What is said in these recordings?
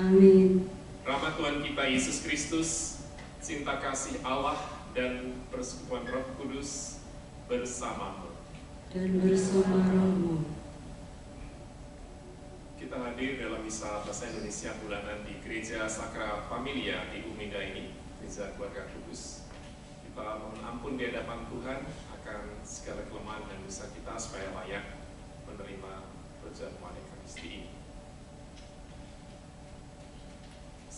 Amin. Rahmat Tuhan kita Yesus Kristus, cinta kasih Allah, dan persekutuan Roh Kudus bersamamu. Dan bersama rohmu. Kita hadir dalam misa bahasa Indonesia bulanan di Gereja Sakra Familia di Uminda ini, Gereja Keluarga Kudus. Kita mohon ampun di hadapan Tuhan akan segala kelemahan dan dosa kita supaya layak menerima perjamuan Ekaristi ini.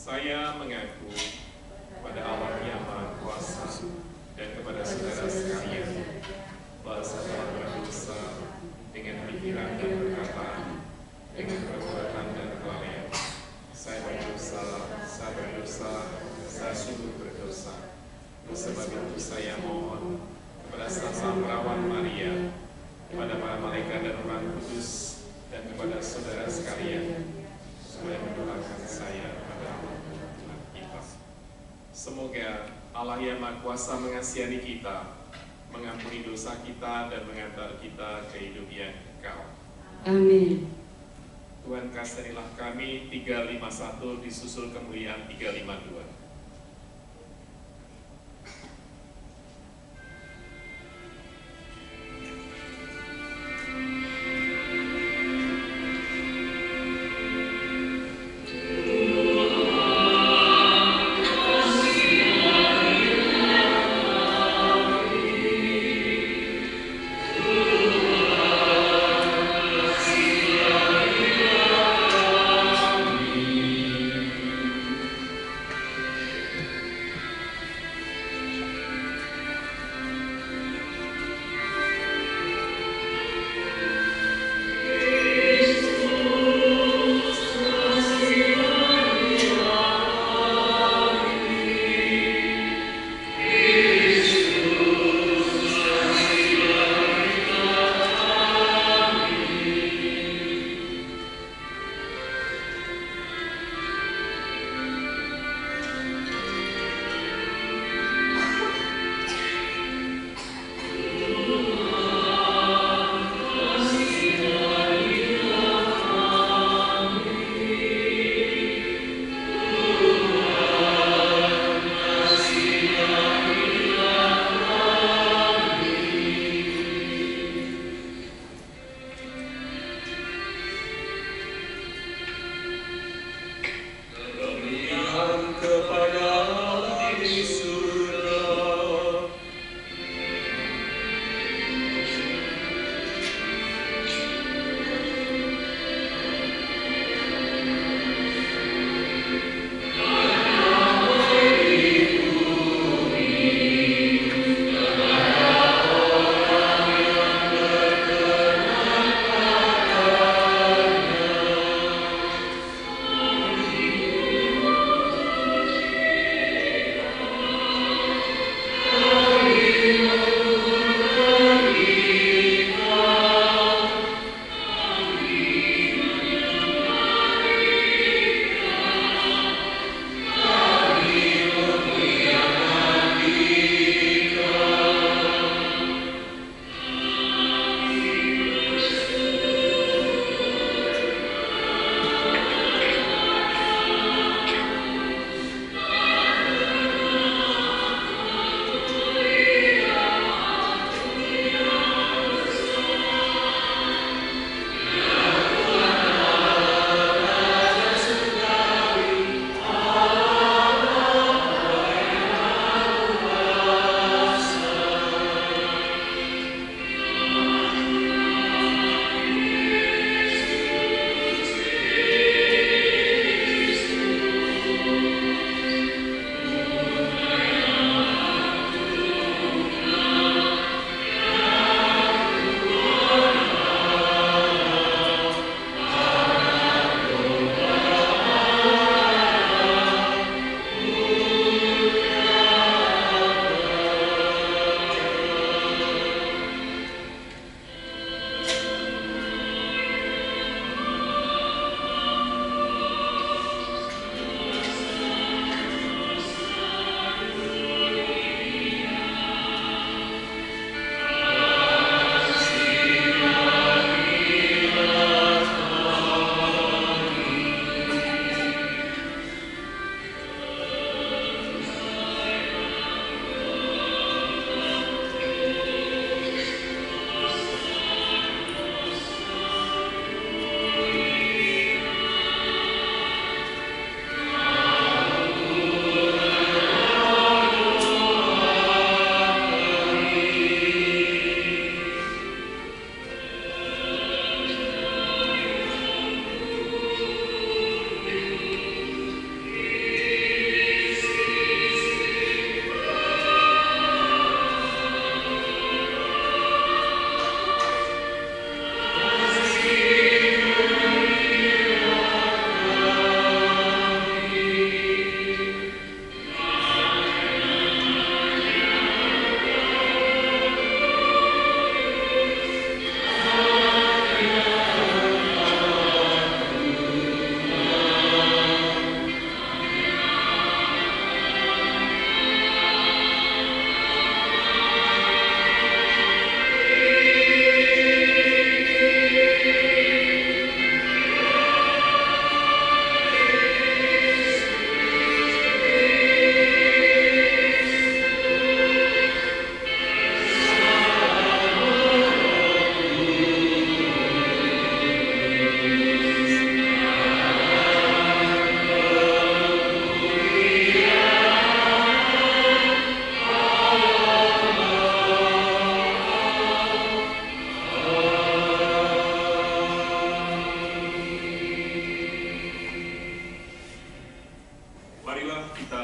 Saya mengaku pada Allah yang Maha Kuasa dan kepada saudara sekalian bahwa saya telah berdosa dengan pikiran dan perkataan, dengan perbuatan dan kelalaian. Saya berdosa, saya sungguh berdosa. Sebab itu saya mohon kepada Sang Perawan Maria, kepada para malaikat dan orang kudus, dan kepada saudara sekalian, supaya mendoakan saya kepada Allah Tuhan kita. Semoga Allah yang Maha Kuasa mengasihi kita, mengampuni dosa kita, dan mengantar kita ke hidup yang kekal. Amin. Tuhan kasihanilah kami. 351 disusul kemuliaan 352.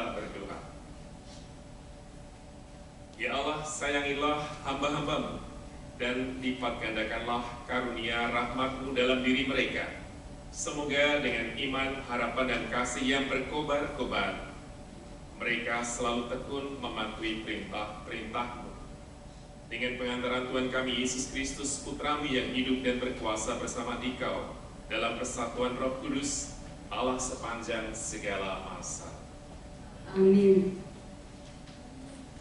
kita berdoa. Ya Allah, sayangilah hamba-hamba-Mu dan lipat gandakanlah karunia rahmat-Mu dalam diri mereka. Semoga dengan iman, harapan, dan kasih yang berkobar-kobar, mereka selalu tekun mematuhi perintah-perintah-Mu. Dengan pengantaran Tuhan kami Yesus Kristus, Putra-Mu yang hidup dan berkuasa bersama Dikau dalam persatuan Roh Kudus, Allah sepanjang segala masa. Amin.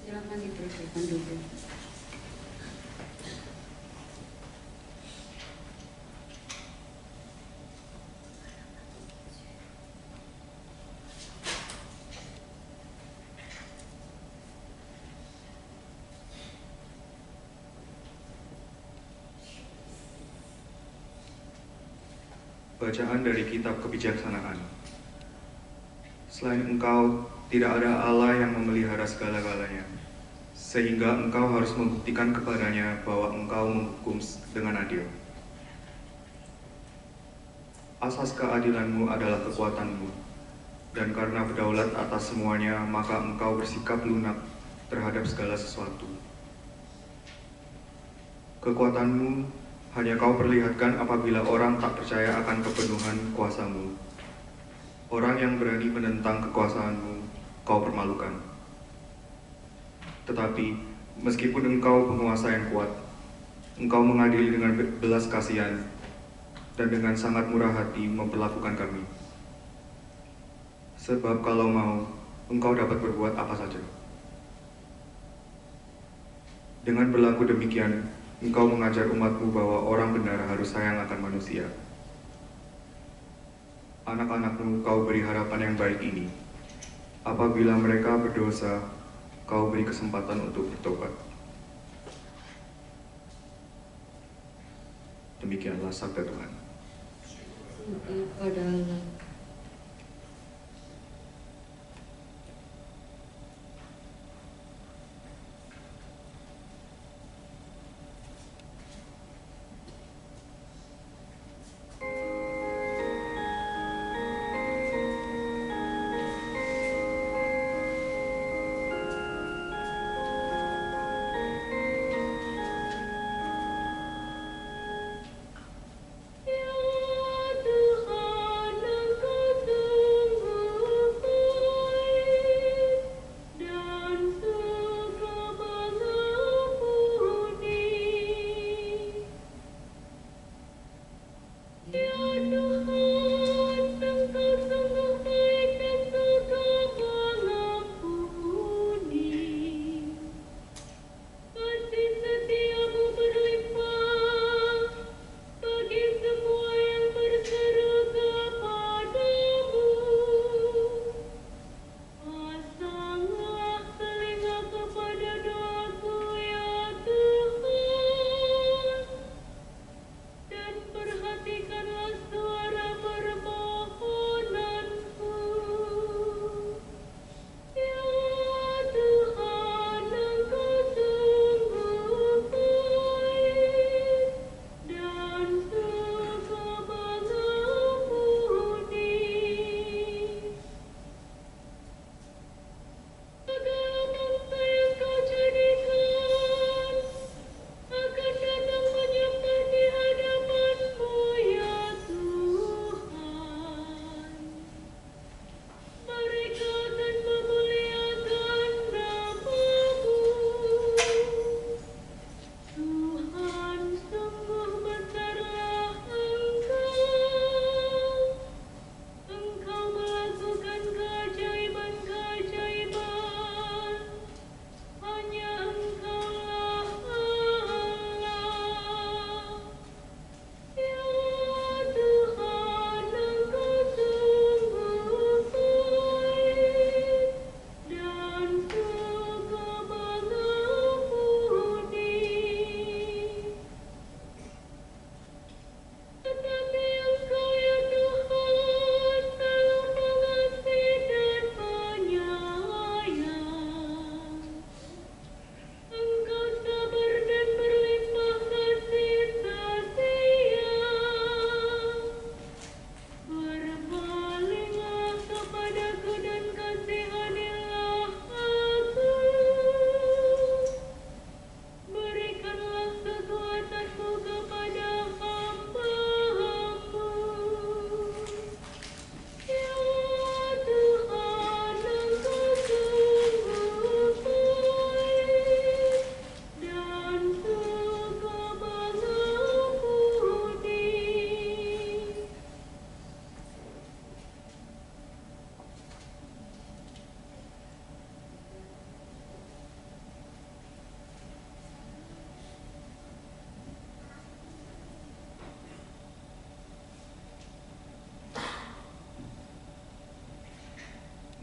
Silakan dipersilakan dulu. Bacaan dari Kitab Kebijaksanaan. Selain Engkau, tidak ada Allah yang memelihara segala-galanya, sehingga Engkau harus membuktikan kepadanya bahwa Engkau menghukum dengan adil. Asas keadilan-Mu adalah kekuatan-Mu, dan karena berdaulat atas semuanya, maka Engkau bersikap lunak terhadap segala sesuatu. Kekuatan-Mu hanya Kau perlihatkan apabila orang tak percaya akan kepenuhan kuasa-Mu. Orang yang berani menentang kekuasaan-Mu, Kau permalukan. Tetapi, meskipun Engkau penguasa yang kuat, Engkau mengadili dengan belas kasihan dan dengan sangat murah hati memperlakukan kami. Sebab kalau mau, Engkau dapat berbuat apa saja. Dengan berlaku demikian, Engkau mengajar umat-Mu bahwa orang benar harus sayang akan manusia. Anak-anak-Mu Kau beri harapan yang baik ini. Apabila mereka berdosa, Kau beri kesempatan untuk bertobat. Demikianlah sabda Tuhan. Kepada Allah. Ya Tuhan,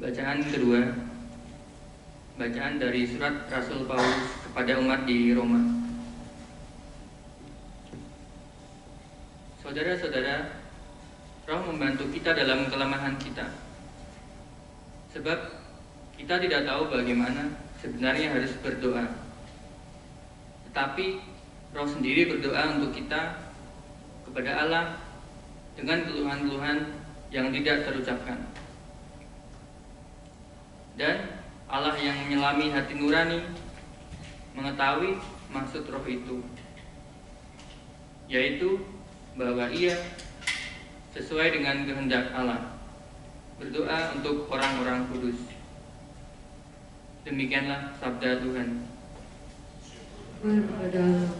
Bacaan kedua, bacaan dari surat Rasul Paulus kepada umat di Roma. Saudara-saudara, Roh membantu kita dalam kelemahan kita. Sebab kita tidak tahu bagaimana sebenarnya harus berdoa. Tetapi Roh sendiri berdoa untuk kita kepada Allah dengan keluhan-keluhan yang tidak terucapkan. Dan Allah yang menyelami hati nurani mengetahui maksud Roh itu, yaitu bahwa Ia sesuai dengan kehendak Allah berdoa untuk orang-orang kudus. Demikianlah sabda Tuhan. Kepada Allah.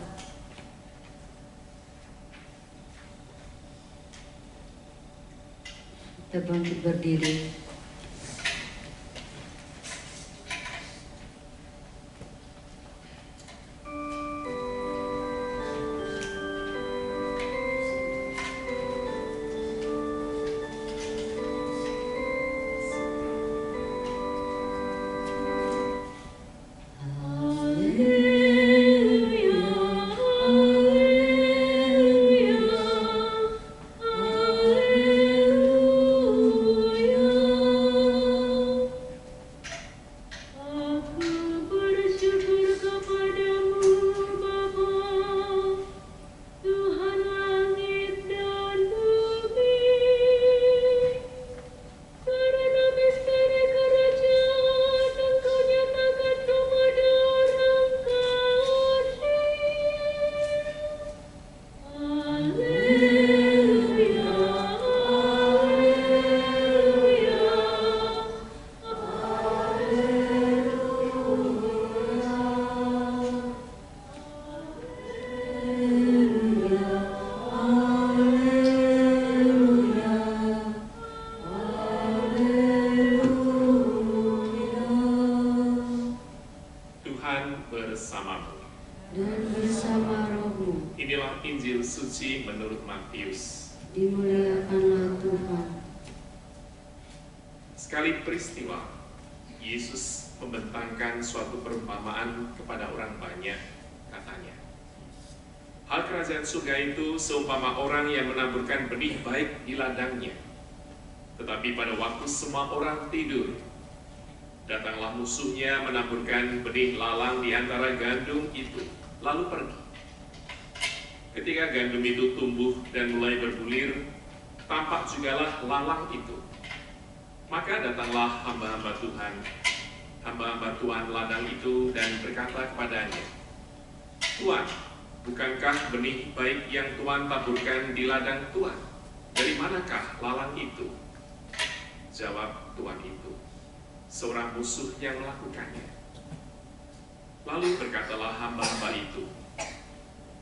Kita bangkit berdiri. Dan bersama rohmu. Inilah Injil suci menurut Matius. Dimuliakanlah Tuhan. Sekali peristiwa, Yesus membentangkan suatu perumpamaan kepada orang banyak, katanya. Hal kerajaan surga itu seumpama orang yang menaburkan benih baik di ladangnya. Tetapi pada waktu semua orang tidur, datanglah musuhnya menaburkan benih lalang di antara gandum itu, lalu pergi. Ketika gandum itu tumbuh dan mulai berbulir, tampak jugalah lalang itu. Maka datanglah hamba-hamba Tuhan, hamba-hamba Tuhan ladang itu, dan berkata kepadanya, Tuan, bukankah benih baik yang Tuhan taburkan di ladang Tuhan? Dari manakah lalang itu? Jawab Tuhan itu, seorang musuh yang melakukannya. Lalu berkatalah hamba-hamba itu,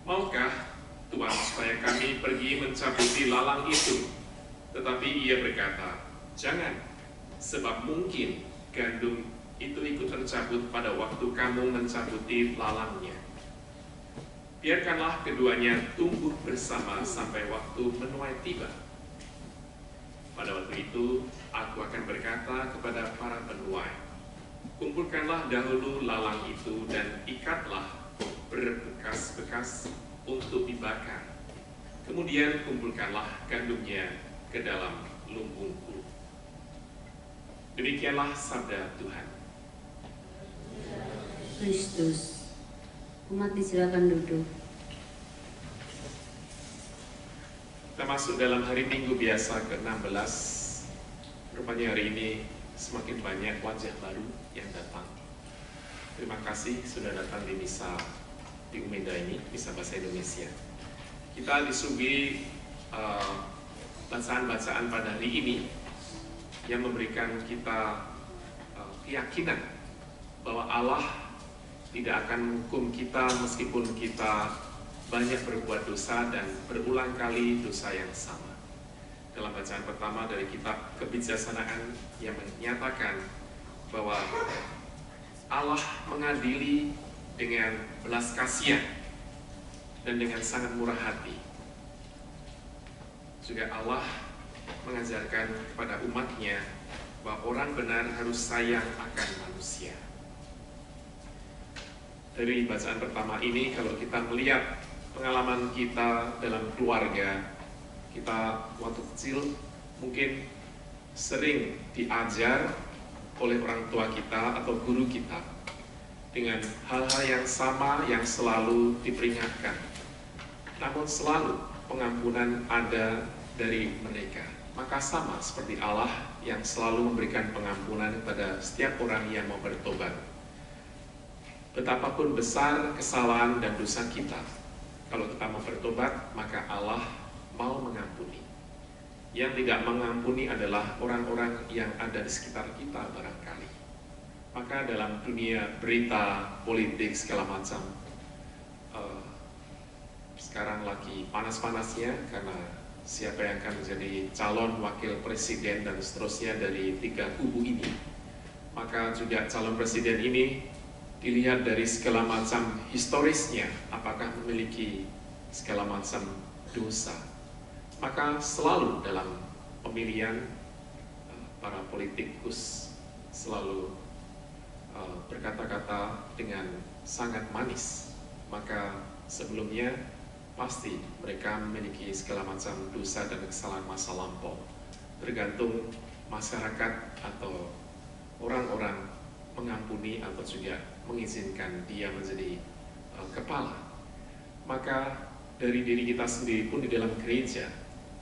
maukah Tuhan supaya kami pergi mencabuti lalang itu? Tetapi ia berkata, jangan, sebab mungkin gandum itu ikut tercabut pada waktu kamu mencabuti lalangnya. Biarkanlah keduanya tumbuh bersama sampai waktu menuai tiba. Pada waktu itu, aku akan berkata kepada para penuai, kumpulkanlah dahulu lalang itu dan ikatlah berbekas-bekas untuk dibakar. Kemudian kumpulkanlah gandumnya ke dalam lumbungku. Demikianlah sabda Tuhan. Kristus. Umat disilakan duduk. Kita masuk dalam hari Minggu biasa ke-16. Rupanya hari ini semakin banyak wajah baru yang datang. Terima kasih sudah datang di misa di Umeda ini, misa bahasa Indonesia. Kita disuguhi bacaan-bacaan pada hari ini yang memberikan kita keyakinan bahwa Allah tidak akan menghukum kita meskipun kita banyak berbuat dosa dan berulang kali dosa yang sama. Dalam bacaan pertama dari kitab Kebijaksanaan yang menyatakan bahwa Allah mengadili dengan belas kasihan dan dengan sangat murah hati. Juga Allah mengajarkan kepada umatnya bahwa orang benar harus sayang akan manusia. Dari bacaan pertama ini, kalau kita melihat pengalaman kita dalam keluarga, kita waktu kecil mungkin sering diajar oleh orang tua kita atau guru kita dengan hal-hal yang sama yang selalu diperingatkan. Namun selalu pengampunan ada dari mereka. Maka sama seperti Allah yang selalu memberikan pengampunan kepada setiap orang yang mau bertobat. Betapapun besar kesalahan dan dosa kita, kalau kita mau bertobat, maka Allah mau mengampuni. Yang tidak mengampuni adalah orang-orang yang ada di sekitar kita barangkali. Maka dalam dunia berita, politik, segala macam, sekarang lagi panas-panasnya karena siapa yang akan menjadi calon wakil presiden dan seterusnya dari 3 kubu ini. Maka juga calon presiden ini dilihat dari segala macam historisnya, apakah memiliki segala macam dosa. Maka selalu dalam pemilihan para politikus selalu berkata-kata dengan sangat manis. Maka sebelumnya pasti mereka memiliki segala macam dosa dan kesalahan masa lampau. Tergantung masyarakat atau orang-orang mengampuni atau juga mengizinkan dia menjadi kepala. Maka dari diri kita sendiri pun di dalam gereja,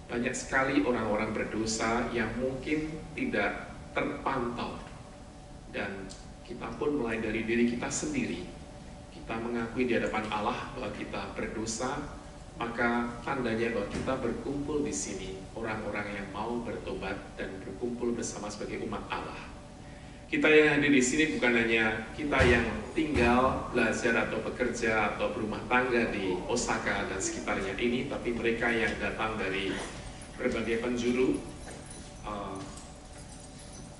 banyak sekali orang-orang berdosa yang mungkin tidak terpantau. Dan kita pun mulai dari diri kita sendiri. Kita mengakui di hadapan Allah bahwa kita berdosa, maka tandanya bahwa kita berkumpul di sini, orang-orang yang mau bertobat dan berkumpul bersama sebagai umat Allah. Kita yang hadir di sini bukan hanya kita yang tinggal, belajar atau bekerja atau berumah tangga di Osaka dan sekitarnya ini, tapi mereka yang datang dari berbagai penjuru,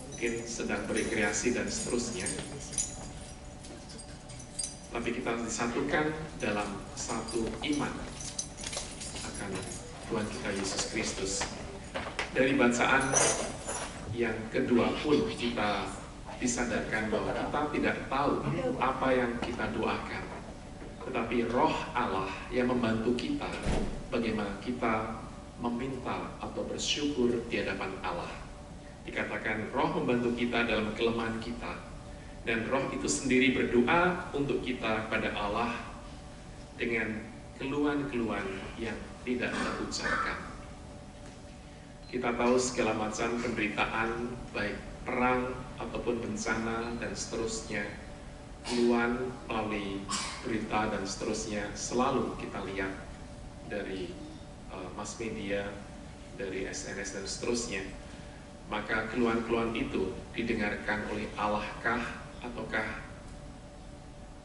mungkin sedang berrekreasi dan seterusnya. Tapi kita disatukan dalam satu iman akan Tuhan kita Yesus Kristus. Dari bacaan yang kedua pun kita disadarkan bahwa kita tidak tahu apa yang kita doakan, tetapi Roh Allah yang membantu kita bagaimana kita meminta atau bersyukur di hadapan Allah. Dikatakan Roh membantu kita dalam kelemahan kita, dan Roh itu sendiri berdoa untuk kita kepada Allah dengan keluhan-keluhan yang tidak terucapkan. Kita tahu segala macam penderitaan, baik perang ataupun bencana dan seterusnya, keluhan melalui berita dan seterusnya, selalu kita lihat dari mass media, dari SNS dan seterusnya. Maka keluhan-keluhan itu didengarkan oleh Allah kah, ataukah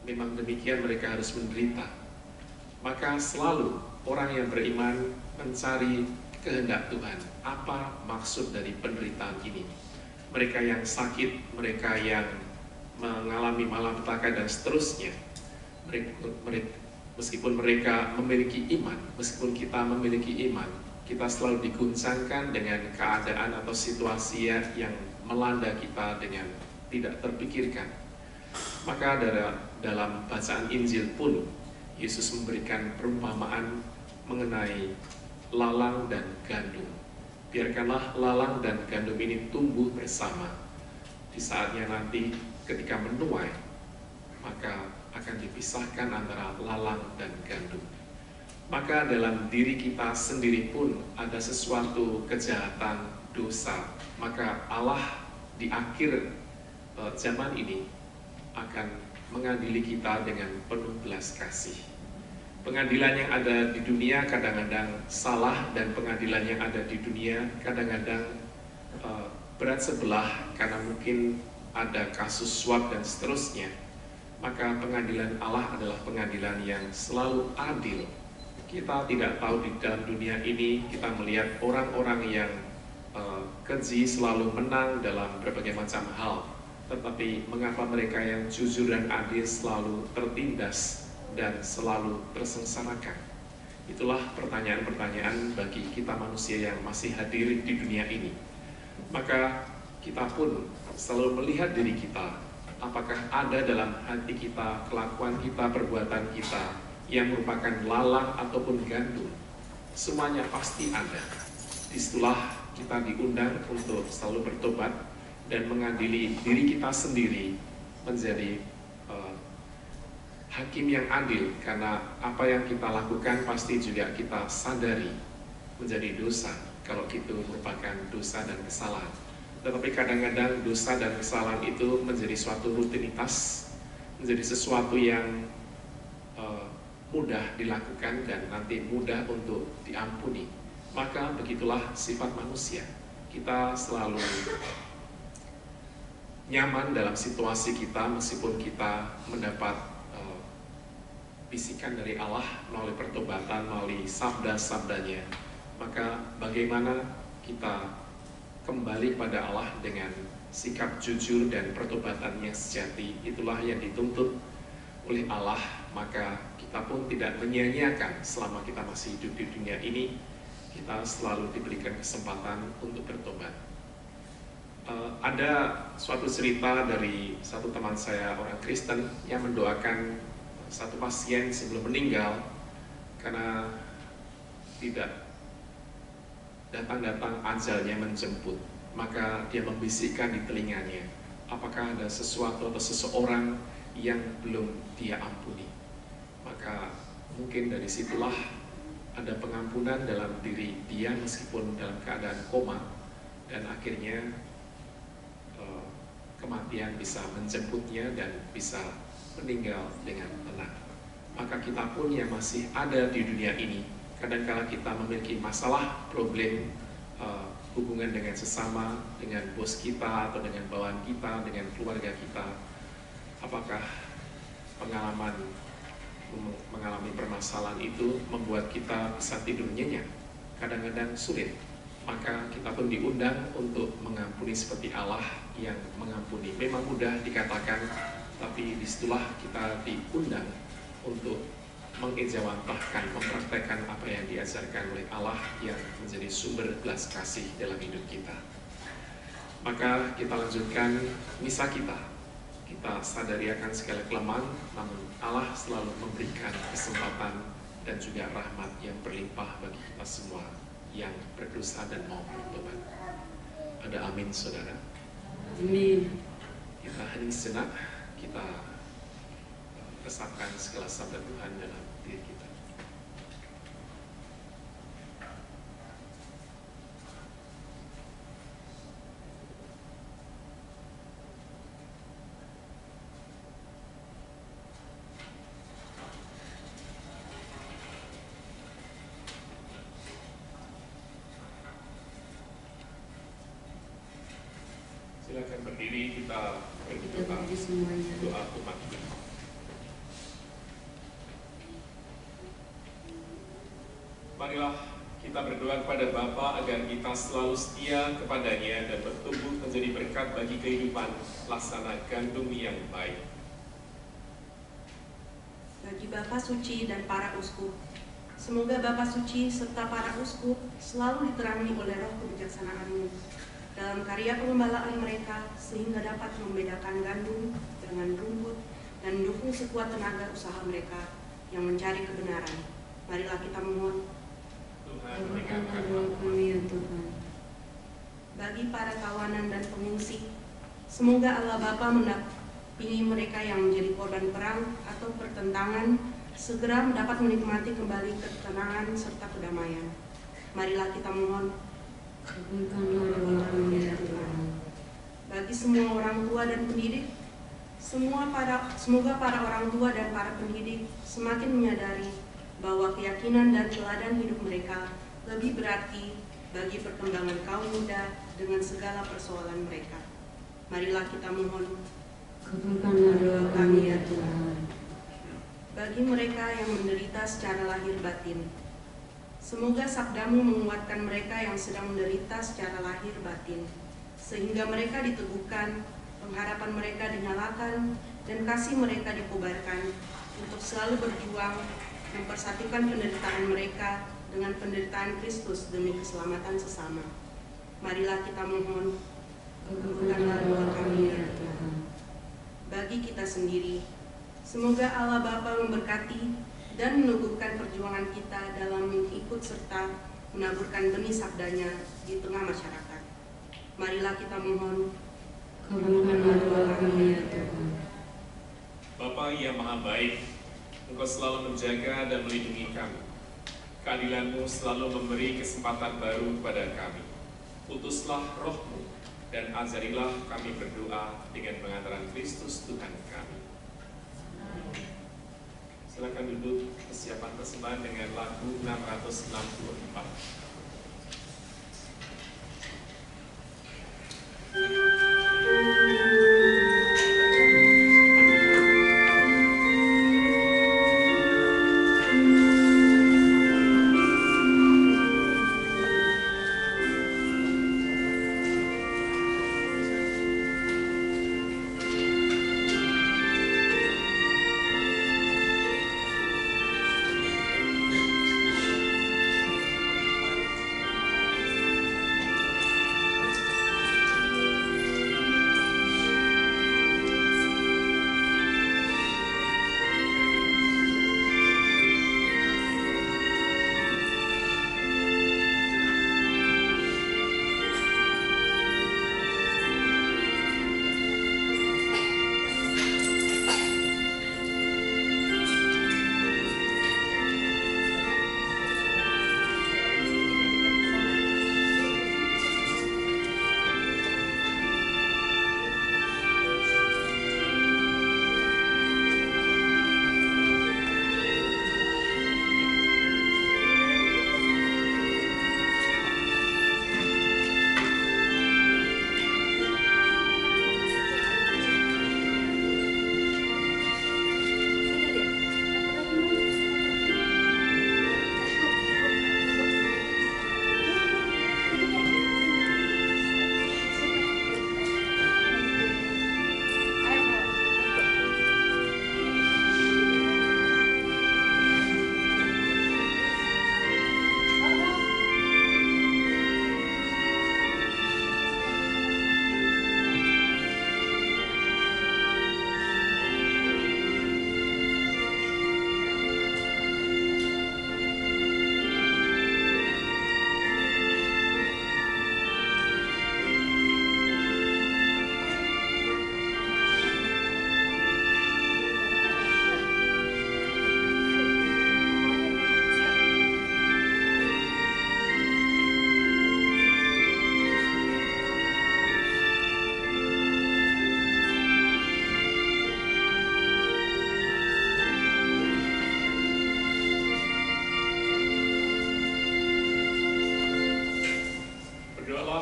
memang demikian mereka harus menderita? Maka selalu orang yang beriman mencari kehendak Tuhan. Apa maksud dari penderitaan ini? Mereka yang sakit, mereka yang mengalami malapetaka dan seterusnya, meskipun mereka memiliki iman, meskipun kita memiliki iman, kita selalu diguncangkan dengan keadaan atau situasi yang melanda kita dengan tidak terpikirkan. Maka dalam bacaan Injil pun Yesus memberikan perumpamaan mengenai lalang dan gandum. Biarkanlah lalang dan gandum ini tumbuh bersama. Di saatnya nanti ketika menuai, maka akan dipisahkan antara lalang dan gandum. Maka dalam diri kita sendiri pun ada sesuatu kejahatan, dosa. Maka Allah di akhir zaman ini akan mengadili kita dengan penuh belas kasih. Pengadilan yang ada di dunia kadang-kadang salah, dan pengadilan yang ada di dunia kadang-kadang berat sebelah karena mungkin ada kasus suap dan seterusnya. Maka pengadilan Allah adalah pengadilan yang selalu adil. Kita tidak tahu di dalam dunia ini, kita melihat orang-orang yang keji selalu menang dalam berbagai macam hal. Tetapi mengapa mereka yang jujur dan adil selalu tertindas dan selalu tersengsarakan? Itulah pertanyaan-pertanyaan bagi kita manusia yang masih hadir di dunia ini. Maka kita pun selalu melihat diri kita, apakah ada dalam hati kita, kelakuan kita, perbuatan kita yang merupakan lalang ataupun gandum. Semuanya pasti ada. Disitulah kita diundang untuk selalu bertobat dan mengadili diri kita sendiri menjadi hakim yang adil, karena apa yang kita lakukan pasti juga kita sadari menjadi dosa kalau itu merupakan dosa dan kesalahan. Tetapi kadang-kadang dosa dan kesalahan itu menjadi suatu rutinitas, menjadi sesuatu yang mudah dilakukan dan nanti mudah untuk diampuni. Maka begitulah sifat manusia. Kita selalu nyaman dalam situasi kita meskipun kita mendapat bisikan dari Allah melalui pertobatan, melalui sabda-sabdanya. Maka bagaimana kita kembali pada Allah dengan sikap jujur dan pertobatan yang sejati, itulah yang dituntut oleh Allah. Maka kita pun tidak menyia-nyiakan selama kita masih hidup di dunia ini, kita selalu diberikan kesempatan untuk bertobat. Ada suatu cerita dari satu teman saya, orang Kristen, yang mendoakan satu pasien sebelum meninggal karena tidak datang-datang ajalnya menjemput. Maka dia membisikkan di telinganya, apakah ada sesuatu atau seseorang yang belum dia ampuni. Maka mungkin dari situlah ada pengampunan dalam diri dia meskipun dalam keadaan koma, dan akhirnya kematian bisa menjemputnya dan bisa meninggal dengan tenang. Maka kita pun yang masih ada di dunia ini, kadang-kala kita memiliki masalah, problem, hubungan dengan sesama, dengan bos kita, atau dengan bawahan kita, dengan keluarga kita. Apakah mengalami permasalahan itu membuat kita bisa tidur nyenyak? Kadang-kadang sulit. Maka kita pun diundang untuk mengampuni seperti Allah yang mengampuni. Memang mudah dikatakan, tapi disitulah kita diundang untuk mengejawantahkan, mempraktekkan apa yang diajarkan oleh Allah yang menjadi sumber belas kasih dalam hidup kita. Maka kita lanjutkan misa kita. Kita sadari akan segala kelemahan, namun Allah selalu memberikan kesempatan dan juga rahmat yang berlimpah bagi kita semua yang berdosa dan mau bertobat. Ada amin, saudara? Amin. Kita hening sejenak, kita resapkan segala sabda Tuhan dalam diri kita. Silakan berdiri, kita Kita berdoa. berdiri semuanya. Doa umat. Marilah kita berdoa kepada Bapa agar kita selalu setia kepadanya dan bertumbuh menjadi berkat bagi kehidupan, laksana gandum yang baik. Bagi Bapa Suci dan para uskup, semoga Bapa Suci serta para uskup selalu diterangi oleh roh kebijaksanaan-Mu dalam karya pengembalaan mereka, sehingga dapat membedakan gandum dengan rumput dan mendukung sekuat tenaga usaha mereka yang mencari kebenaran. Marilah kita memohon. Tuhan Kabulkanlah mendengarkan doa kami ya Tuhan. Bagi para tawanan dan pengungsi, semoga Allah Bapa mendampingi mereka yang menjadi korban perang atau pertentangan segera mendapat menikmati kembali ketenangan serta kedamaian. Marilah kita mohon. Kabulkanlah doa kami ya Tuhan. Bagi semua orang tua dan pendidik, semoga para orang tua dan para pendidik semakin menyadari bahwa keyakinan dan teladan hidup mereka lebih berarti bagi perkembangan kaum muda dengan segala persoalan mereka. Marilah kita mohon. Kabulkanlah doa kami ya Tuhan. Bagi mereka yang menderita secara lahir batin, semoga sabda-Mu menguatkan mereka yang sedang menderita secara lahir batin, sehingga mereka diteguhkan, pengharapan mereka dinyalakan, dan kasih mereka dikobarkan untuk selalu berjuang mempersatukan penderitaan mereka dengan penderitaan Kristus demi keselamatan sesama. Marilah kita mohon. Kabulkanlah doa kami ya Tuhan. Bagi kita sendiri, semoga Allah Bapa memberkati dan meneguhkan perjuangan kita dalam mengikut serta menaburkan benih sabdanya di tengah masyarakat. Marilah kita mohon. Kabulkanlah doa kami ya Tuhan. Bapa yang maha baik, Engkau selalu menjaga dan melindungi kami. Keadilan-Mu selalu memberi kesempatan baru kepada kami. Utuslah roh-Mu dan ajarilah kami berdoa dengan pengantaran Kristus Tuhan kami. Silakan duduk, persiapan persembahan dengan lagu 664.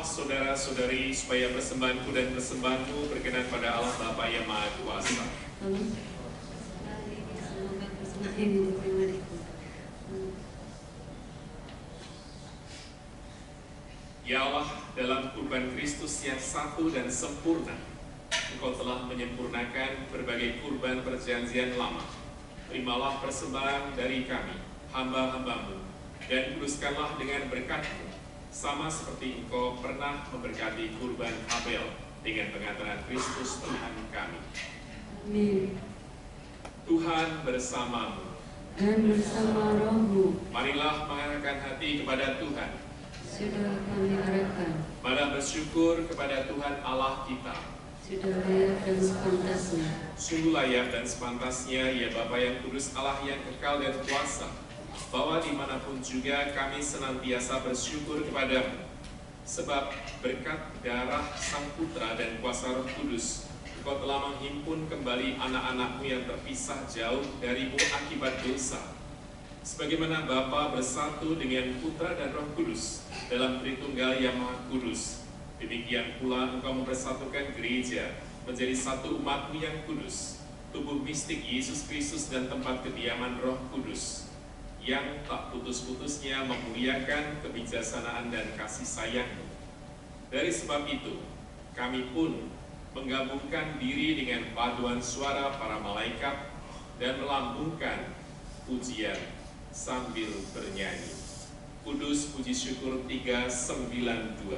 Saudara-saudari, supaya persembahanku dan persembahanmu berkenan pada Allah Bapa yang Maha Kuasa. Amin. Semoga persembahan ini diterima di Tuhan. Ya Allah, dalam kurban Kristus yang satu dan sempurna, Engkau telah menyempurnakan berbagai kurban perjanjian lama. Terimalah persembahan dari kami, hamba-hambamu, dan kuduskanlah dengan berkat-Mu, sama seperti Engkau pernah memberkati kurban Habel dengan pengantaran Kristus Tuhan kami. Amin. Tuhan bersamamu. Dan bersama rohmu, Marilah mengarahkan hati kepada Tuhan. sudah kami arahkan. Marilah bersyukur kepada Tuhan Allah kita. Sudah layak dan sepantasnya. Sungguh layak dan sepantasnya, ya Bapa yang kudus, Allah yang kekal dan kuasa, bahwa dimanapun juga kami senantiasa bersyukur kepadamu. Sebab berkat darah Sang Putra dan kuasa Roh Kudus, Engkau telah menghimpun kembali anak-anak-Mu yang terpisah jauh dari-Mu akibat dosa. Sebagaimana Bapa bersatu dengan Putra dan Roh Kudus dalam Tritunggal yang Maha Kudus, demikian pula Engkau mempersatukan gereja menjadi satu umat-Mu yang kudus, tubuh mistik Yesus Kristus dan tempat kediaman Roh Kudus, yang tak putus-putusnya memuliakan kebijaksanaan dan kasih sayang-Mu. Dari sebab itu, kami pun menggabungkan diri dengan paduan suara para malaikat dan melambungkan pujian sambil bernyanyi. Kudus puji syukur 392.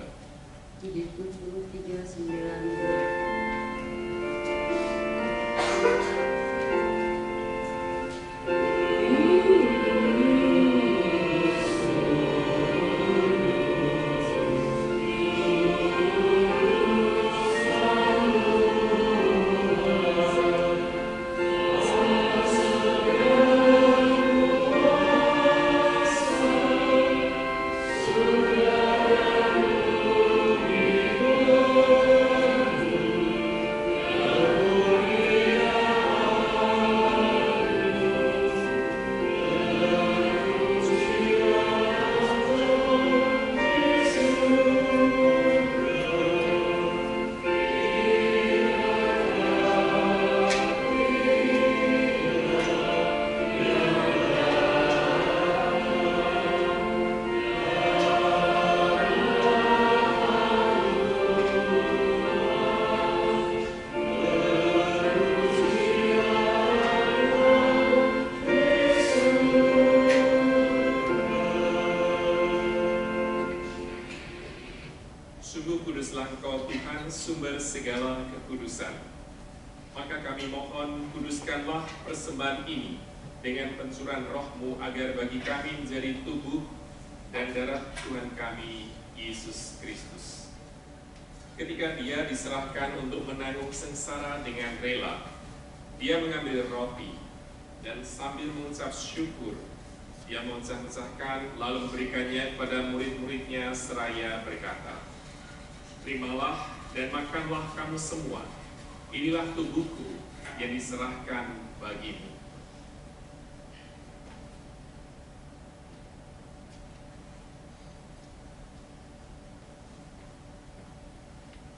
Sungguh kuduslah Engkau Tuhan, sumber segala kekudusan. Maka kami mohon, kuduskanlah persembahan ini dengan pencurahan Roh-Mu agar bagi kami menjadi tubuh dan darah Tuhan kami, Yesus Kristus. Ketika Dia diserahkan untuk menanggung sengsara dengan rela, Dia mengambil roti dan sambil mengucap syukur, Dia memecah-mecahkan lalu memberikannya kepada murid-muridnya seraya berkata, "Terimalah dan makanlah kamu semua. Inilah tubuhku yang diserahkan bagimu."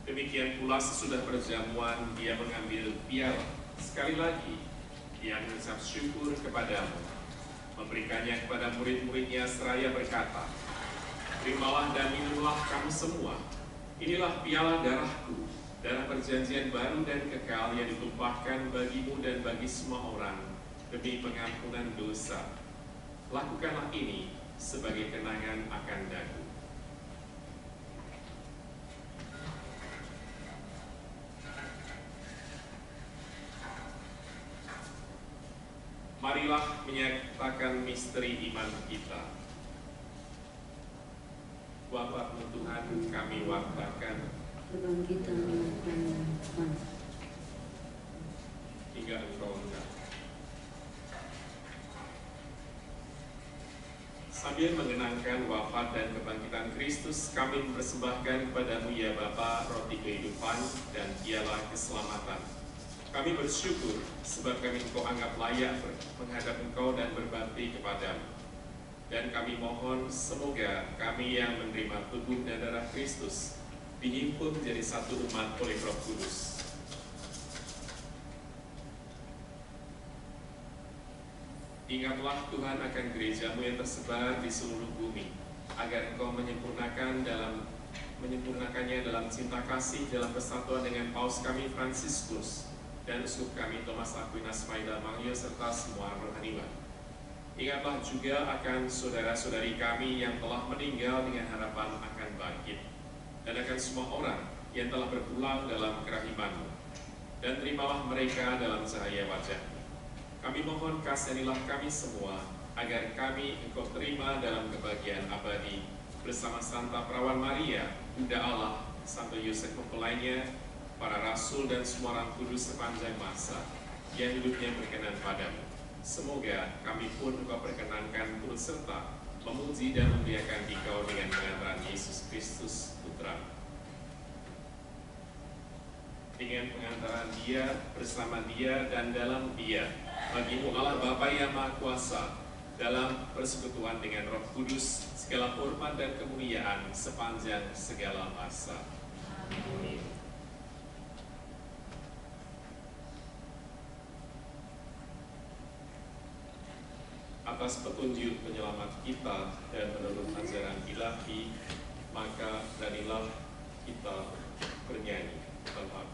Demikian pula sesudah perjamuan, Dia mengambil piala. Sekali lagi, Dia mengucap syukur kepadamu, memberikannya kepada murid-muridnya seraya berkata, "Terimalah dan minumlah kamu semua. Inilah piala darahku, darah perjanjian baru dan kekal yang ditumpahkan bagimu dan bagi semua orang demi pengampunan dosa. Lakukanlah ini sebagai kenangan akan daku." Marilah menyatakan misteri iman kita. Wafat-Mu Tuhan kami wartakan, Kebangkitan Tuhan hingga Engkau datang. Sambil mengenangkan wafat dan kebangkitan Kristus, kami mempersembahkan kepada-Mu ya Bapa roti kehidupan dan piala keselamatan. Kami bersyukur sebab kami Engkau anggap layak menghadap Engkau dan berbakti kepadamu. Dan kami mohon semoga kami yang menerima tubuh dan darah Kristus dihimpun menjadi satu umat oleh Roh Kudus. Ingatlah Tuhan akan gereja-Mu yang tersebar di seluruh bumi, agar Engkau menyempurnakannya dalam cinta kasih dalam persatuan dengan Paus kami Fransiskus dan uskup kami Thomas Aquinas Maida Mangyo serta semua rohaniwan. Ingatlah juga akan saudara-saudari kami yang telah meninggal dengan harapan akan bangkit, dan akan semua orang yang telah berpulang dalam kerahiman-Mu, dan terimalah mereka dalam cahaya wajah-Mu. Kami mohon kasihanilah kami semua, agar kami Engkau terima dalam kebahagiaan abadi, bersama Santa Perawan Maria, Bunda Allah, Santo Yosef mempelainya, para rasul dan semua orang kudus sepanjang masa, yang hidupnya berkenan padamu. Semoga kami pun Engkau perkenankan turut serta memuji dan memuliakan Dikau dengan pengantaran Yesus Kristus Putra. Dengan pengantaran Dia, bersama Dia, dan dalam Dia, bagi-Mu Allah Bapa yang Maha Kuasa, dalam persekutuan dengan Roh Kudus, segala hormat dan kemuliaan sepanjang segala masa. Amin. Atas petunjuk penyelamat kita dan menurut ajaran ilahi, maka beranilah kita bernyanyi Bapa.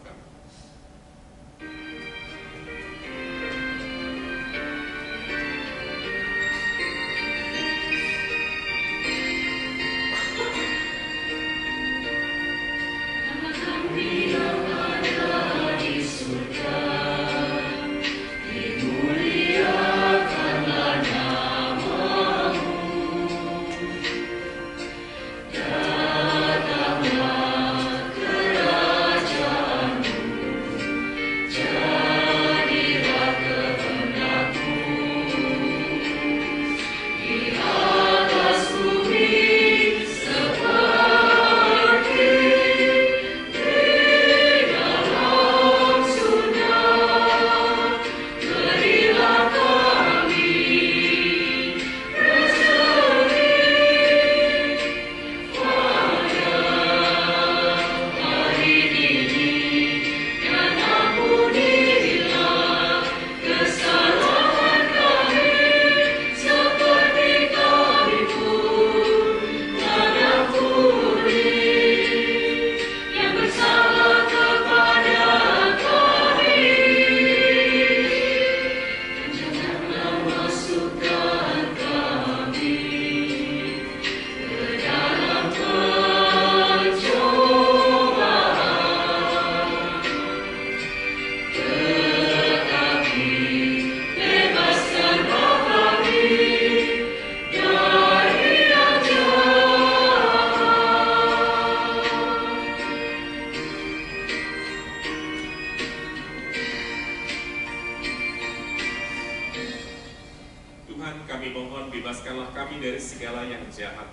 kami mohon bebaskanlah kami dari segala yang jahat.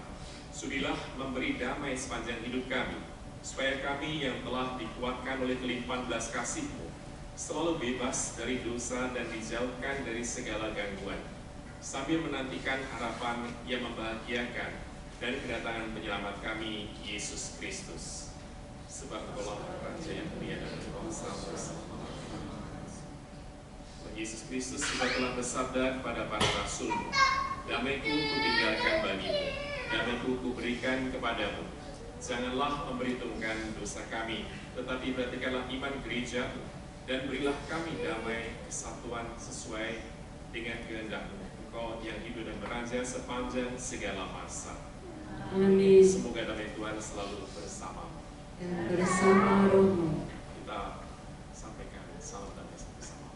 Sudilah memberi damai sepanjang hidup kami, supaya kami yang telah dikuatkan oleh kelimpahan belas kasih-Mu selalu bebas dari dosa dan dijauhkan dari segala gangguan, sambil menantikan harapan yang membahagiakan dan kedatangan penyelamat kami, Yesus Kristus. Sebab Engkaulah Raja yang mulia dan kuasa bersama-sama. Yesus Kristus juga telah bersabda kepada para rasul, damai-Ku kutinggalkan bagimu, damai-Ku kuberikan kepadamu. Janganlah memperhitungkan dosa kami, tetapi perhatikanlah iman gereja, dan berilah kami damai kesatuan sesuai dengan kehendak-Mu. Engkau yang hidup dan beraja sepanjang segala masa. Amin. Semoga damai Tuhan selalu bersama Dan bersama rohmu. Kita sampaikan salam damai bersama.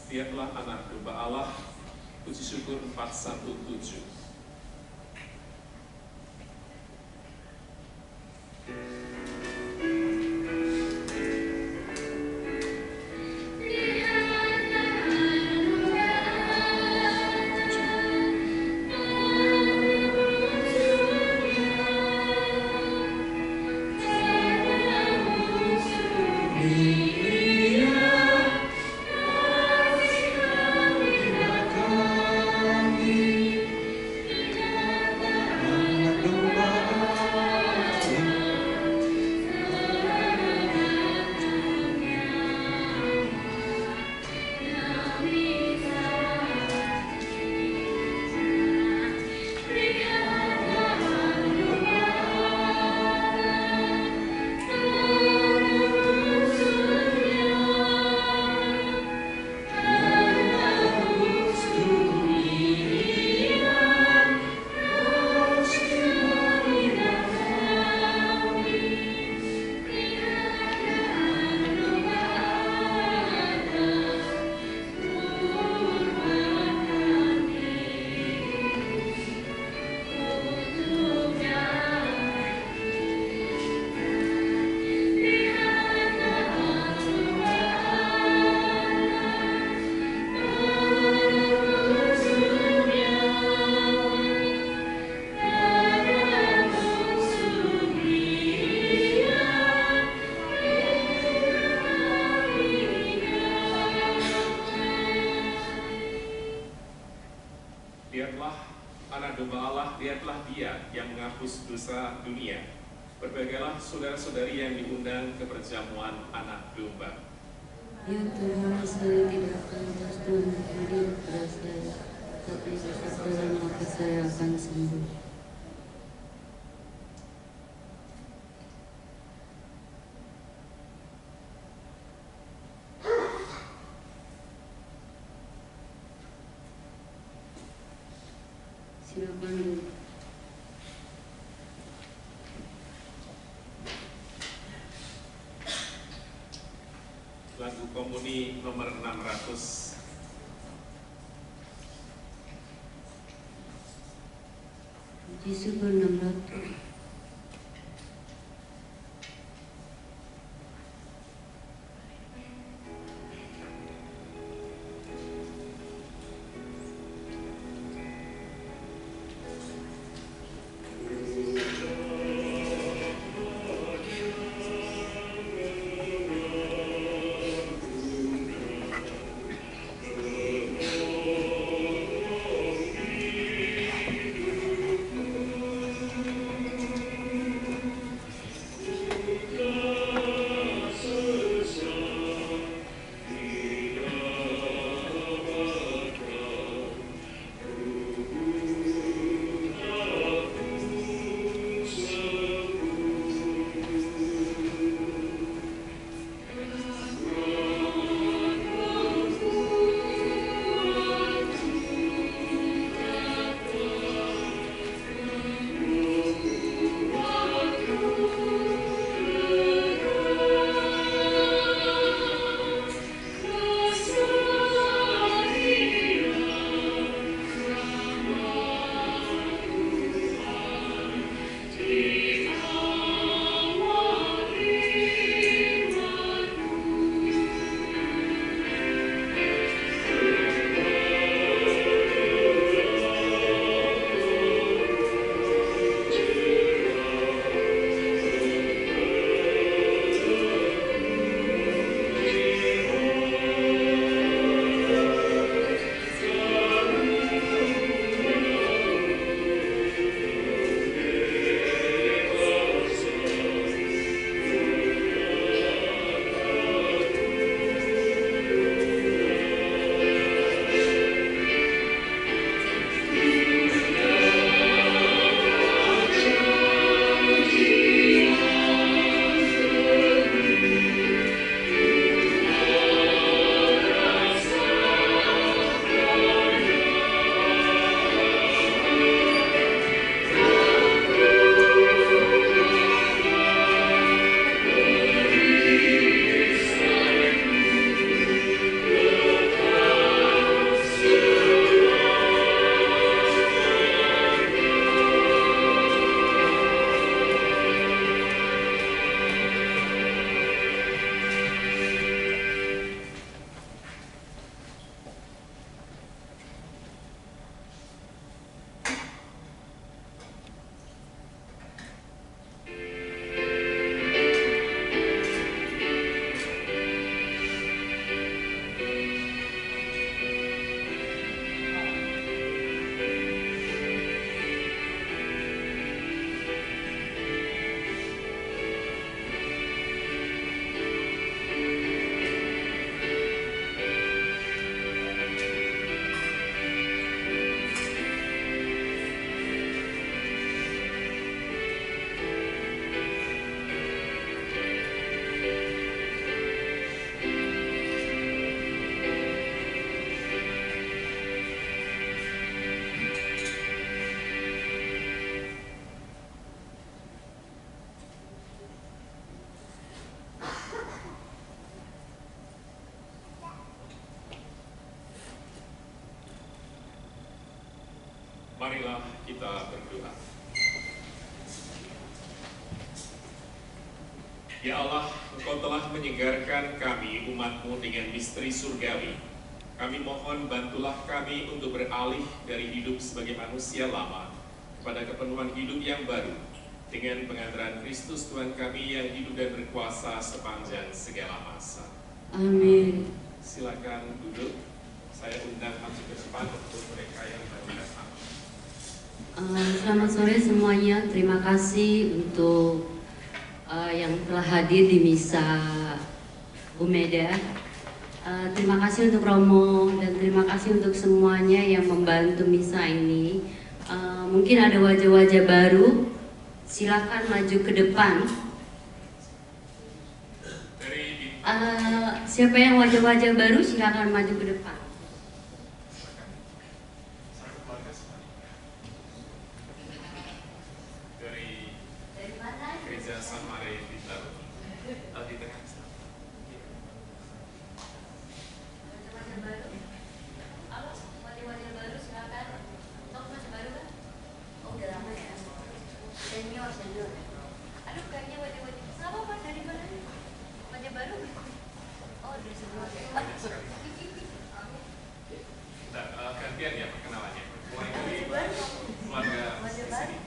Lihatlah anak domba Allah, puji syukur 417. Lihatlah anak domba Allah, lihatlah Dia yang menghapus dosa dunia. Berbahagialah saudara-saudari yang diundang ke perjamuan anak domba. Ya Tuhan, saya tidak pantas Tuhan hadir pada saya, tapi bersabdalah maka saya akan sembuh. Silakan dulu. Lagu komuni nomor 600. Puji syukur 600. Marilah kita berdoa. Ya Allah, Engkau telah menyegarkan kami umat-Mu dengan misteri surgawi. Kami mohon bantulah kami untuk beralih dari hidup sebagai manusia lama kepada kepenuhan hidup yang baru dengan pengantaran Kristus Tuhan kami yang hidup dan berkuasa sepanjang segala masa. Amin. Silakan duduk. Saya undang masuk ke depan untuk mereka yang baru datang. Selamat sore semuanya. Terima kasih untuk yang telah hadir di misa Umeda. Terima kasih untuk Romo dan terima kasih untuk semuanya yang membantu misa ini. Mungkin ada wajah-wajah baru, silakan maju ke depan. Siapa yang wajah-wajah baru silakan maju ke depan. Dari mana? Gereja Samare di tengah. Wajah-wajah baru. Halo, wajah-wajah baru silakan. Tok masih baru kan? Oh, udah lama ya. Senior. Aduh, kayaknya wajah-wajah. Sama Pak, dari mana? Wajah baru? Oh, dari sebelum. Gantian ya perkenalannya. Mulai dari keluarga Wajah di baru. sini.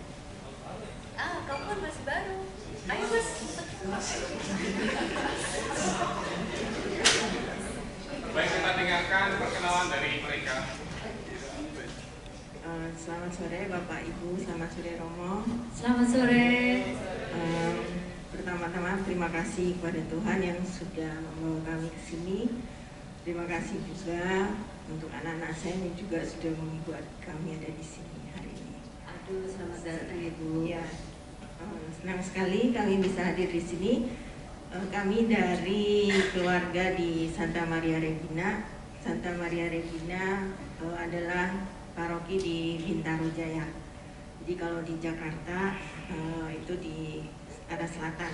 Kamu kan masih baru. Ayo Mas. Baik, kita dengarkan perkenalan dari mereka. Selamat sore Bapak Ibu, selamat sore Romo. Selamat sore. Pertama-tama terima kasih kepada Tuhan yang sudah membawa kami ke sini. Terima kasih juga untuk anak-anak saya yang juga sudah membuat kami ada di sini hari ini. Aduh, selamat datang Ibu. Ya, senang sekali kami bisa hadir di sini. Kami dari keluarga di Santa Maria Regina. Santa Maria Regina adalah paroki di Bintaro Jaya. Jadi kalau di Jakarta itu di arah selatan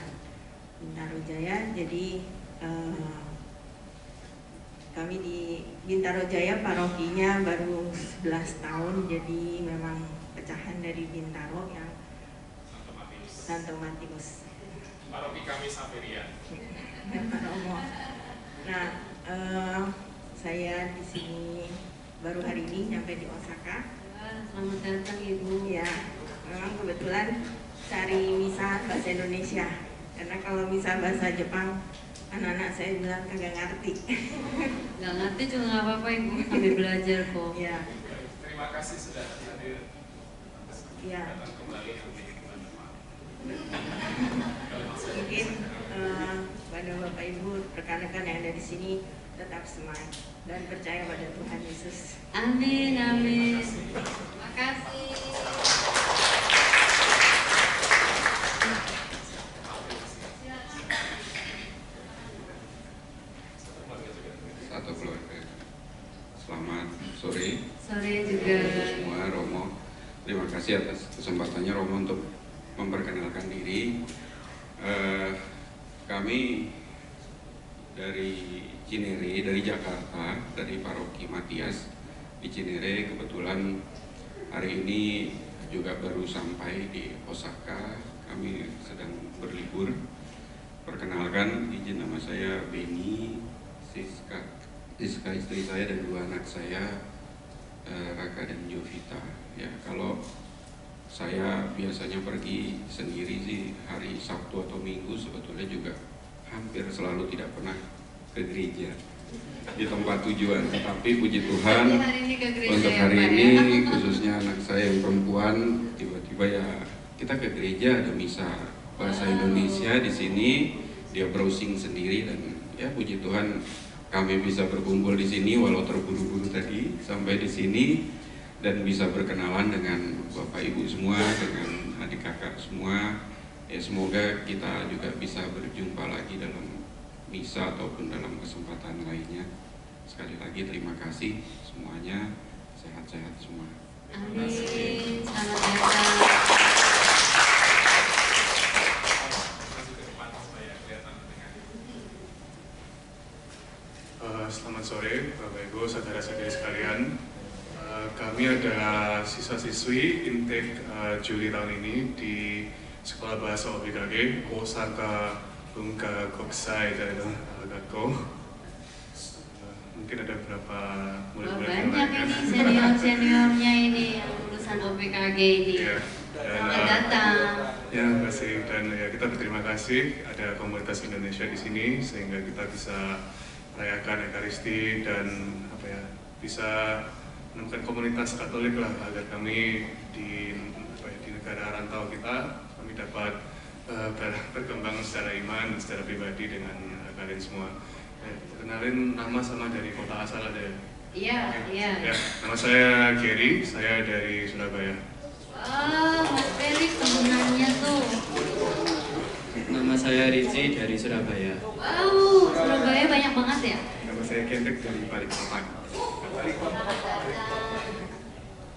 Bintaro Jaya. Jadi kami di Bintaro Jaya parokinya baru 11 tahun. Jadi memang pecahan dari Bintaro yang Santo Matius. Paroki kami Saveria. Nah, saya di sini baru hari ini nyampe di Osaka. Selamat datang Ibu. Ya, memang kebetulan cari misa bahasa Indonesia. Karena kalau misa bahasa Jepang, anak-anak saya bilang kagak ngerti. Nggak ngerti juga nggak apa-apa Ibu, sambil belajar kok. Ya, Terima kasih sudah hadir. ya. Datang kembali nanti bulan depan. Mungkin pada Bapak Ibu rekan-rekan yang ada di sini tetap semangat dan percaya pada Tuhan Yesus. Amin, amin. Terima kasih. Satu keluarga. Selamat sore. Sore juga. Semua Romo. Terima kasih atas kesempatannya Romo untuk memperkenalkan diri. Kami dari Cinere, dari Jakarta, dari Paroki Matias di Cinere. Kebetulan hari ini juga baru sampai di Osaka. Kami sedang berlibur. Perkenalkan, izin nama saya Beni, Siska istri saya dan dua anak saya, Raka dan Jovita. Ya, kalau saya biasanya pergi sendiri sih hari Sabtu atau Minggu, sebetulnya juga hampir selalu tidak pernah ke gereja di tempat tujuan. Tetapi puji Tuhan untuk hari ini khususnya anak saya yang perempuan tiba-tiba ya kita ke gereja, ada misa bahasa Indonesia di sini. Dia browsing sendiri dan ya puji Tuhan kami bisa berkumpul di sini walau terburu-buru tadi sampai di sini dan bisa berkenalan dengan Bapak Ibu semua, dengan adik kakak semua. Ya semoga kita juga bisa berjumpa lagi dalam misa ataupun dalam kesempatan lainnya. Sekali lagi terima kasih semuanya, sehat-sehat semua. Amin. Selamat datang. Selamat sore Bapak Ibu, saudara-saudari sekalian. Kami adalah siswa-siswi intake Juli tahun ini di Sekolah Bahasa OBKG Osaka Bunga Kokusai dan Gakko. Mungkin ada beberapa murid-murid yang banyak lain, ini senior-seniornya ini yang lulusan OBKG ini. Ya, Selamat datang. Ya, terima kasih. Dan ya, kita berterima kasih ada komunitas Indonesia di sini sehingga kita bisa merayakan Ekaristi dan bisa menemukan komunitas Katolik lah agar kami di negara rantau kita kami dapat berkembang secara iman dan secara pribadi dengan kalian semua. Kenalin nama sama dari kota asal ada ya? Iya, iya. Ya, nama saya Gary, saya dari Surabaya. Wah, Mas Felix temenannya tuh. Nama saya Rizky dari Surabaya. Wow, Surabaya banyak banget ya? Nama saya Kendrick dari Balikpapan.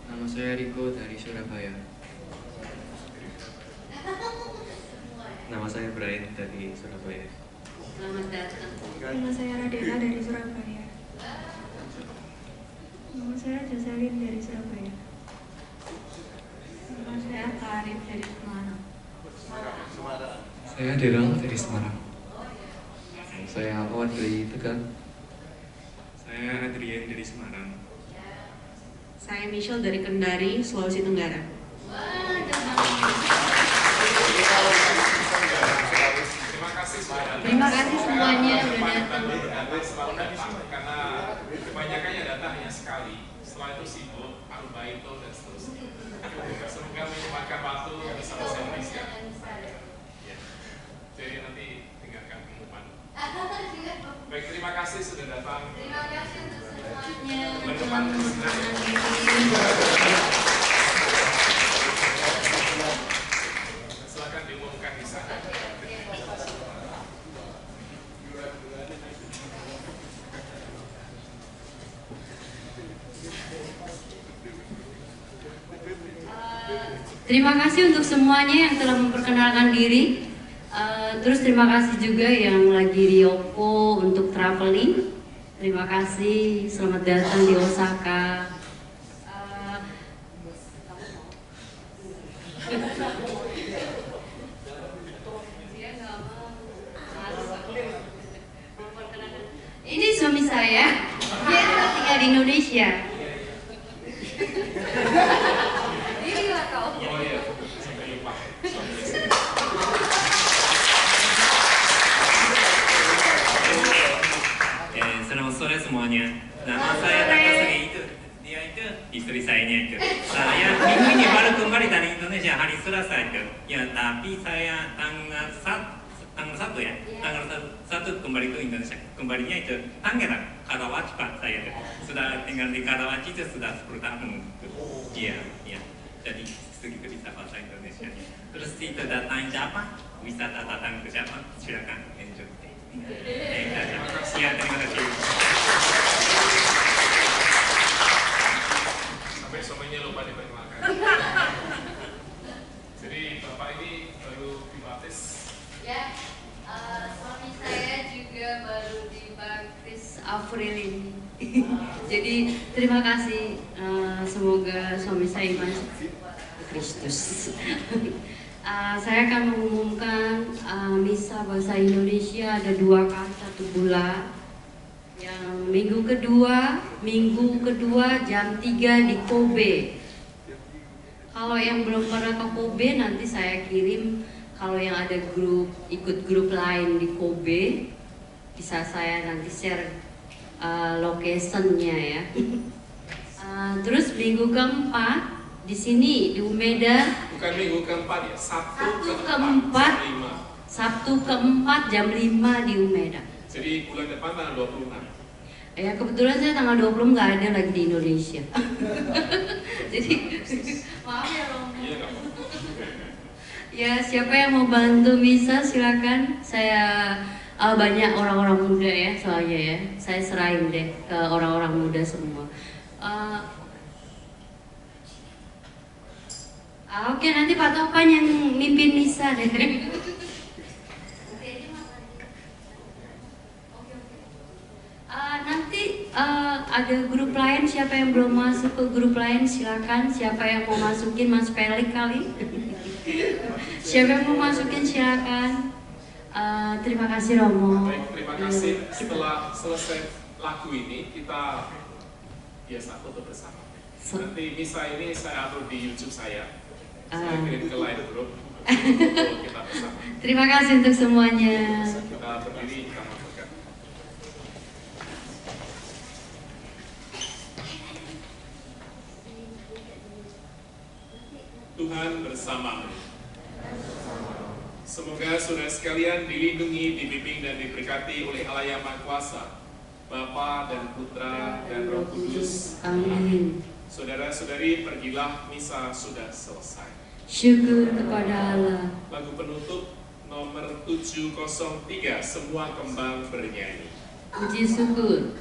Nama saya Riko dari Surabaya. Nama saya Brian dari Surabaya. Selamat datang. Nama saya Radena dari Surabaya. Nama saya Joselin dari Surabaya. Nama saya Karin dari Semarang. Saya Derang dari Semarang. Saya Awad dari Tegal. Saya Adrian dari Semarang. Saya Michelle dari Kendari, Sulawesi Tenggara. Terima kasih semuanya udah datang. Karena kebanyakannya datang hanya sekali. Setelah itu sibuk, arbaito dan seterusnya. Semoga menyempatkan waktu bersama saya. Ya. Jadi nanti dengarkan pengumuman. Baik, terima kasih sudah datang. Terima kasih untuk semuanya. Silakan diumumkan di sana. Terima kasih untuk semuanya yang telah memperkenalkan diri. Terus terima kasih juga yang lagi di Yoko untuk traveling. Terima kasih, selamat datang di Osaka. Ini suami saya, dia tinggal di Indonesia. Inilah kau. Oh iya, sampai lupa. Selamat sore semuanya. Nama saya Takasugi itu. Dia itu istri sayanya itu. Saya minggu ini baru kembali dari Indonesia hari Selasa itu. Ya, tapi saya tanggal 1 ya. Tanggal 1 kembali ke Indonesia. Kembalinya itu Tangerang, Karawaci Pak saya itu. Sudah tinggal di Karawaci itu sudah 10 tahun. Iya, iya. Jadi segitu bisa bahasa Indonesia. Terus itu datang siapa? Wisata datang ke siapa? Silakan enjoy. Ya, terima kasih. Sampai suaminya lupa diperkenalkan. Jadi bapak ini baru dibaptis. Ya, suami saya juga baru dibaptis April ini. Jadi terima kasih. Semoga suami saya iman Kristus. Saya akan mengumumkan misa bahasa Indonesia ada 2 kali 1 bulan. Yang minggu kedua jam 3 di Kobe. Kalau yang belum pernah ke Kobe nanti saya kirim. Kalau yang ada ikut grup lain di Kobe, bisa saya nanti share locationnya ya. Terus minggu keempat di sini di Umeda. Bukan minggu keempat ya, Sabtu keempat jam 5 di Umeda. Jadi bulan depan tanggal 26. Ya kebetulan saya tanggal 20 nggak ada lagi di Indonesia. Jadi maaf ya Romo. Iya nggak apa-apa. Ya siapa yang mau bantu misa silakan. Saya banyak orang-orang muda ya soalnya ya. Saya serahin deh ke orang-orang muda semua. Oke, nanti Pak Topan yang mimpin misa deh. Nanti ada grup lain, siapa yang belum masuk ke grup lain silakan. Siapa yang mau masukin, Mas Pelik kali? Siapa yang mau masukin silakan. Terima kasih Romo. Baik, terima kasih. Setelah selesai lagu ini kita biasa foto bersama. Nanti misa ini saya upload di YouTube saya. Saya kirim ke line group untuk kita bersama. Terima kasih untuk semuanya. Kita berdiri, kita melakukan. Tuhan bersamamu. Semoga saudara sekalian dilindungi, dibimbing dan diberkati oleh Allah yang Maha Kuasa, Bapa dan Putra dan Roh Kudus. Amin. Saudara-saudari, pergilah, misa sudah selesai. Syukur kepada Allah. Lagu penutup nomor 703, semua kembang bernyanyi. Puji syukur.